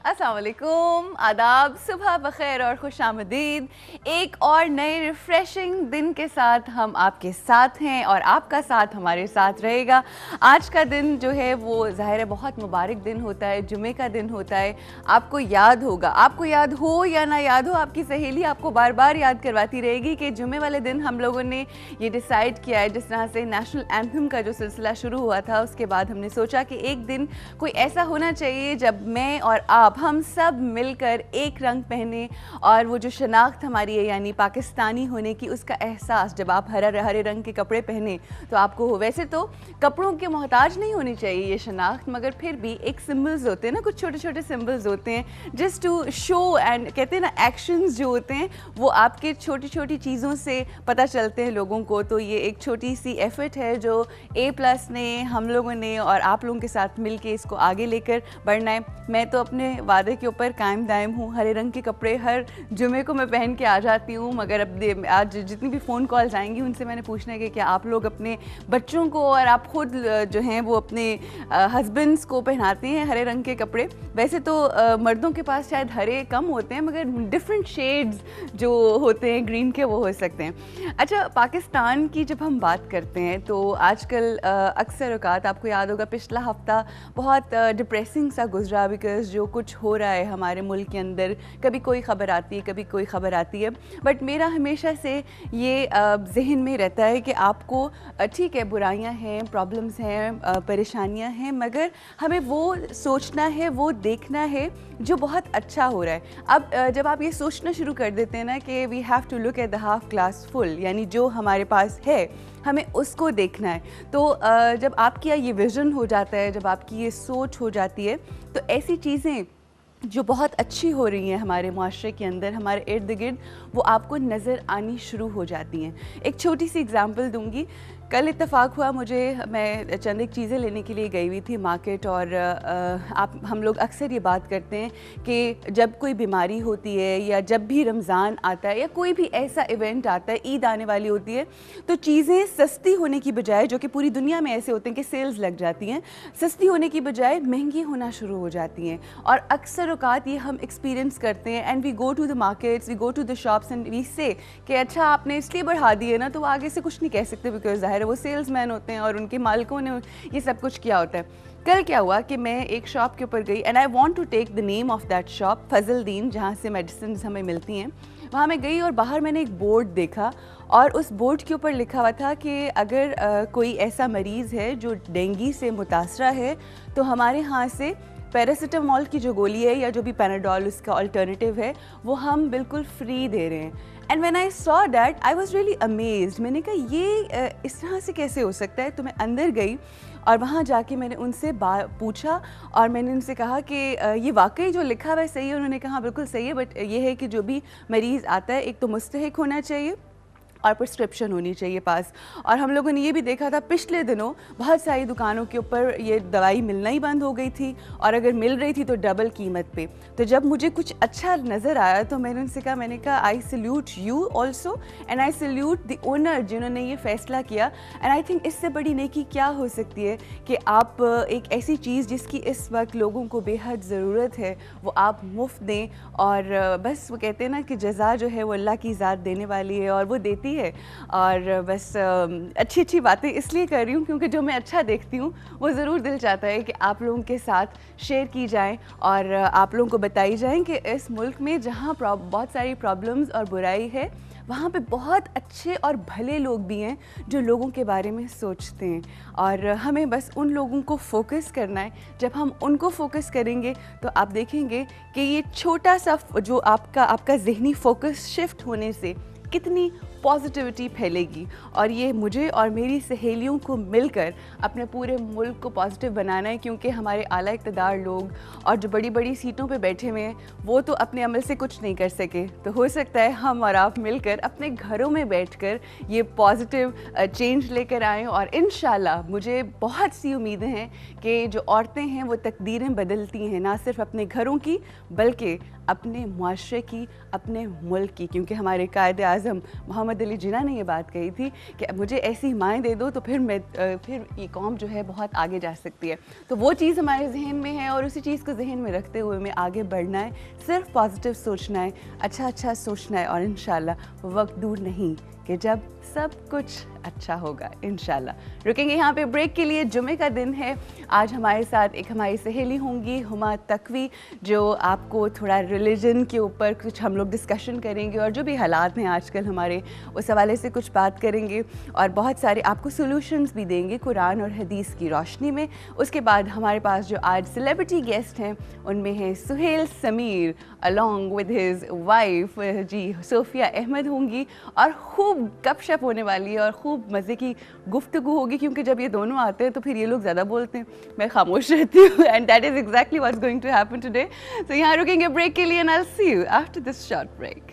अस्सलामुअलैकुम, आदाब, सुबह बखैर और खुश आमदीद। एक और नए रिफ़्रेशिंग दिन के साथ हम आपके साथ हैं और आपका साथ हमारे साथ रहेगा। आज का दिन जो है वो ज़ाहिर है बहुत मुबारक दिन होता है, जुमे का दिन होता है। आपको याद होगा, आपको याद हो या ना याद हो, आपकी सहेली आपको बार बार याद करवाती रहेगी कि जुमे वाले दिन हम लोगों ने ये डिसाइड किया है। जिस तरह से नेशनल एंथम का जो सिलसिला शुरू हुआ था, उसके बाद हमने सोचा कि एक दिन कोई ऐसा होना चाहिए जब मैं और आप हम सब मिलकर एक रंग पहने और वो जो शनाख्त हमारी है यानी पाकिस्तानी होने की, उसका एहसास जब आप हरे रंग के कपड़े पहने तो आपको हो। वैसे तो कपड़ों के मोहताज नहीं होनी चाहिए ये शनाख्त, मगर फिर भी एक सिंबल्स होते हैं ना, कुछ छोटे छोटे सिंबल्स होते हैं जस्ट टू शो एंड कहते हैं ना एक्शंस जो होते हैं वो आपके छोटी छोटी चीज़ों से पता चलते हैं लोगों को। तो ये एक छोटी सी एफर्ट है जो A+ ने, हम लोगों ने और आप लोगों के साथ मिल के इसको आगे लेकर बढ़ना है। मैं तो अपने वादे के ऊपर कायम दायम हूँ। हरे रंग के कपड़े हर जुमे को मैं पहन के आ जाती हूँ, मगर अब आज जितनी भी फ़ोन कॉल्स आएंगी उनसे मैंने पूछना है कि क्या आप लोग अपने बच्चों को और आप ख़ुद जो हैं वो अपने हस्बैंड्स को पहनाते हैं हरे रंग के कपड़े। वैसे तो मर्दों के पास शायद हरे कम होते हैं, मगर डिफरेंट शेड्स जो होते हैं ग्रीन के वो हो सकते हैं। अच्छा, पाकिस्तान की जब हम बात करते हैं तो आजकल अक्सर औकात आपको याद होगा पिछला हफ्ता बहुत डिप्रेसिंग सा गुजरा, बिकॉज़ जो कुछ हो रहा है हमारे मुल्क के अंदर, कभी कोई ख़बर आती है कभी कोई ख़बर आती है। बट मेरा हमेशा से ये जहन में रहता है कि आपको ठीक है बुराइयां हैं, प्रॉब्लम्स हैं, परेशानियां हैं, मगर हमें वो सोचना है, वो देखना है जो बहुत अच्छा हो रहा है। अब जब आप ये सोचना शुरू कर देते हैं ना कि we have to look at the half glass full, यानी जो हमारे पास है हमें उसको देखना है, तो जब आपकी ये विज़न हो जाता है, जब आपकी ये सोच हो जाती है, तो ऐसी चीज़ें जो बहुत अच्छी हो रही हैं हमारे माशरे के अंदर, हमारे इर्द गिर्द, वो आपको नज़र आनी शुरू हो जाती हैं। एक छोटी सी एग्ज़ाम्पल दूंगी। कल इत्तेफाक हुआ, मैं चंद एक चीज़ें लेने के लिए गई हुई थी मार्केट, और हम लोग अक्सर ये बात करते हैं कि जब कोई बीमारी होती है या जब भी रमज़ान आता है या कोई भी ऐसा इवेंट आता है, ईद आने वाली होती है, तो चीज़ें सस्ती होने की बजाय, जो कि पूरी दुनिया में ऐसे होते हैं कि सेल्स लग जाती हैं, सस्ती होने की बजाय महंगी होना शुरू हो जाती हैं। और अक्सर औकात ये हम एक्सपीरियंस करते हैं, and we go to the markets, we go to the shops and we say कि अच्छा आपने इसलिए बढ़ा दिए ना, तो वो आगे से कुछ नहीं कह सकते, बिकॉज वो सेल्समैन होते हैं और उनके मालिकों ने ये सब कुछ किया होता है। कल क्या हुआ कि मैं एक शॉप के ऊपर गई, and I want to take the name of that shop, Fazaldin, जहाँ से मेडिसिन हमें मिलती हैं। वहाँ मैं गई और बाहर मैंने एक बोर्ड देखा, और उस बोर्ड के ऊपर लिखा हुआ था कि अगर कोई ऐसा मरीज़ है जो डेंगू से मुतासरा है, तो हमारे यहाँ से पैरासीटामोल की जो गोली है या जो भी पैनाडोल उसका अल्टरनेटिव है, वो हम बिल्कुल फ्री दे रहे हैं। And when I saw that I was really amazed. मैंने कहा ये इस तरह से कैसे हो सकता है। तो मैं अंदर गई और वहाँ जाके मैंने उनसे पूछा, और मैंने उनसे कहा कि ये वाकई जो लिखा हुआ है सही है। उन्होंने कहा बिल्कुल सही है, बट ये है कि जो भी मरीज़ आता है एक तो मुस्तहिक होना चाहिए, और प्रिस्क्रिप्शन होनी चाहिए पास। और हम लोगों ने ये भी देखा था पिछले दिनों बहुत सारी दुकानों के ऊपर ये दवाई मिलना ही बंद हो गई थी, और अगर मिल रही थी तो डबल कीमत पे। तो जब मुझे कुछ अच्छा नज़र आया तो मैंने उनसे कहा, मैंने कहा I salute you also and I salute the owner जिन्होंने ये फ़ैसला किया। एंड आई थिंक इससे बड़ी नेकी क्या हो सकती है कि आप एक ऐसी चीज़ जिसकी इस वक्त लोगों को बेहद ज़रूरत है वो आप मुफ्त दें। और बस वो कहते हैं ना कि जज़ा जो है वो अल्लाह की ज़ात देने वाली है और वो देती है। और बस अच्छी अच्छी बातें इसलिए कर रही हूँ क्योंकि जो मैं अच्छा देखती हूँ वो ज़रूर दिल चाहता है कि आप लोगों के साथ शेयर की जाए और आप लोगों को बताई जाए कि इस मुल्क में जहाँ बहुत सारी प्रॉब्लम्स और बुराई है वहाँ पे बहुत अच्छे और भले लोग भी हैं जो लोगों के बारे में सोचते हैं। और हमें बस उन लोगों को फोकस करना है। जब हम उनको फोकस करेंगे तो आप देखेंगे कि ये छोटा सा जो आपका ज़हनी फोकस शिफ्ट होने से कितनी पॉजिटिविटी फैलेगी। और ये मुझे और मेरी सहेलियों को मिलकर अपने पूरे मुल्क को पॉजिटिव बनाना है, क्योंकि हमारे आला इक़्तिदार लोग और जो बड़ी बड़ी सीटों पे बैठे हुए हैं वो तो अपने अमल से कुछ नहीं कर सके। तो हो सकता है हम और आप मिलकर अपने घरों में बैठकर ये पॉजिटिव चेंज लेकर आएँ। और इंशाल्लाह मुझे बहुत सी उम्मीदें हैं कि जो औरतें हैं वो तकदीरें बदलती हैं, ना सिर्फ अपने घरों की बल्कि अपने मुआशरे की, अपने मुल्क की। क्योंकि हमारे कायदे आज़म मोहम्मद अली जिन्ना ने ये बात कही थी कि मुझे ऐसी माएँ दे दो तो फिर ये कौम जो है बहुत आगे जा सकती है। तो वो चीज़ हमारे जहन में है और उसी चीज़ को जहन में रखते हुए हमें आगे बढ़ना है, सिर्फ पॉजिटिव सोचना है, अच्छा सोचना है। और इंशाल्लाह वक्त दूर नहीं कि जब सब कुछ अच्छा होगा इंशाल्लाह। रुकेंगे यहाँ पे ब्रेक के लिए। जुमे का दिन है। आज हमारे साथ एक हमारी सहेली होंगी हुमा तकवी, जो आपको थोड़ा रिलीजन के ऊपर कुछ हम लोग डिस्कशन करेंगे और जो भी हालात हैं आजकल हमारे, उस हवाले से कुछ बात करेंगे और बहुत सारे आपको सॉल्यूशंस भी देंगे कुरान और हदीस की रोशनी में। उसके बाद हमारे पास जो आज सेलिब्रिटी गेस्ट हैं उनमें हैं Suhail Sameer along with his wife ji Sofia Ahmed होंगी, और खूब गपशप होने वाली है और खूब मज़े की गुफ्तगू होगी, क्योंकि जब ये दोनों आते हैं तो फिर ये लोग ज़्यादा बोलते हैं, मैं खामोश रहती हूँ। And that is exactly what's going to happen today. So यहाँ रुकेंगे ब्रेक के लिए and I will see you after this short break.